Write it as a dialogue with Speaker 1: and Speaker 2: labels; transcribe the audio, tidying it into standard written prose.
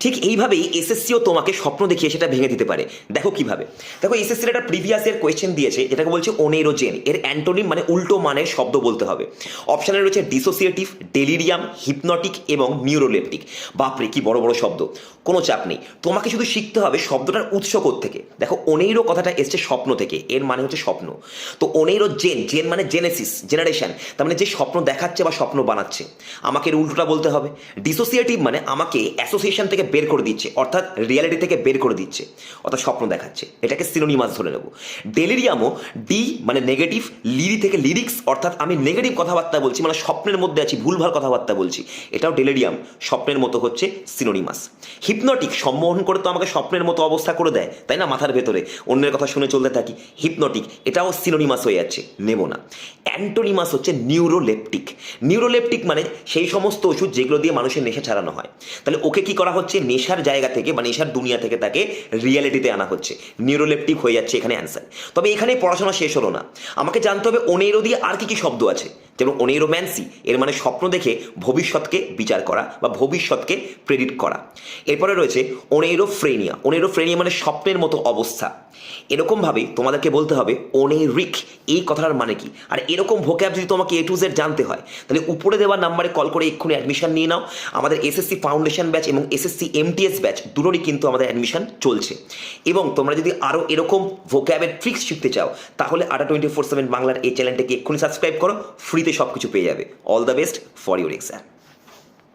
Speaker 1: ঠিক এইভাবেই এসএসসিও তোমাকে স্বপ্ন দেখিয়ে সেটা ভেঙে দিতে পারে। দেখো কিভাবে, দেখো এসএসসির একটা প্রিভিয়াস এর কোয়েশ্চেন দিয়েছে যেটাকে বলছে ওনেরোজেন, এর অ্যান্টোনিম মানে উল্টো মানের শব্দ বলতে হবে। অপশানে রয়েছে ডিসোসিয়েটিভ, ডেলিরিয়াম, হিপনটিক এবং নিউরোলেপটিক। বাপরে কি বড় বড় শব্দ, কোনো চাপ নেই, তোমাকে শুধু শিখতে হবে শব্দটার উৎস থেকে। দেখো ওনেইরো কথাটা এসছে স্বপ্ন থেকে, এর মানে হচ্ছে স্বপ্ন। তো ওনেইরো জেন, জেন মানে জেনেসিস, জেনারেশন, তার মানে যে স্বপ্ন দেখাচ্ছে বা স্বপ্ন বানাচ্ছে। আমাকে এর উল্টোটা বলতে হবে। ডিসোসিয়েটিভ মানে আমাকে অ্যাসোসিয়েশন থেকে বের করে দিচ্ছে, অর্থাৎ রিয়ালিটি থেকে বের করে দিচ্ছে, অর্থাৎ স্বপ্ন দেখাচ্ছে, এটাকে সিনোনিমাস ধরে নেব। ডেলিরিয়ামও ডি মানে নেগেটিভ, লিরি থেকে লিরিক্স, অর্থাৎ আমি নেগেটিভ কথাবার্তা বলছি, মানে স্বপ্নের মধ্যে আছি, ভুলভাল কথাবার্তা বলছি, এটাও ডেলিরিয়াম, স্বপ্নের মতো হচ্ছে সিনোনিমাস। হিপনটিক সম্মোহন করে তো আমাকে স্বপ্নের মতো অবস্থা করে দেয়, তাই না, মাথার ভেতরে অন্যের কথা শুনে চলতে থাকি। হিপনটিক এটাও সিনোনিমাস হয়ে যাচ্ছে, নেব না। অ্যান্টোনিমাস হচ্ছে নিউরোলেপটিক। নিউরোলেপটিক মানে সেই সমস্ত ওষুধ যেগুলো দিয়ে মানুষের নেশা ছাড়ানো হয়। তাহলে ওকে কি করা হচ্ছে, নেশার জায়গা থেকে বা নেশার দুনিয়া থেকে তাকে রিয়ালিটিতে আনা হচ্ছে, নিউরোলেপটিক হয়ে যাচ্ছে এখানে অ্যান্সার। তবে এখানে পড়াশোনা শেষ হলো না, আমাকে জানতে হবে ওনেরো দিয়ে আর কি কি শব্দ আছে। যেমন ওনেরোম্যান্সি, এর মানে স্বপ্ন দেখে ভবিষ্যৎকে বিচার করা বা ভবিষ্যৎকে প্রেডিক্ট করা। এরপরে রয়েছে ওনেরোফ্রেনিয়া, ওনেরোফ্রেনিয়া মানে স্বপ্নের মতো অবস্থা। এরকমভাবেই তোমাদেরকে বলতে হবে ওনেরিক, এই কথাটার মানে কি। আর এরকম ভোক্যাব যদি তোমাকে A to Z জানতে হয় তাহলে উপরে দেওয়া নাম্বারে কল করে এক্ষুনি অ্যাডমিশন নিয়ে নাও। আমাদের এসএসসি ফাউন্ডেশন ব্যাচ এবং এসএসসি MTS ব্যাচ দুটোরই কিন্তু আমাদের অ্যাডমিশন চলছে। এবং তোমরা যদি আরও এরকম ভোক্যাবের ট্রিক্স শিখতে চাও তাহলে আড্ডা 24/7 বাংলার এই চ্যানেলটাকে এক্ষুনি সাবস্ক্রাইব করো, ফ্রিতে সব কিছু পেয়ে যাবে। All the best for your exam.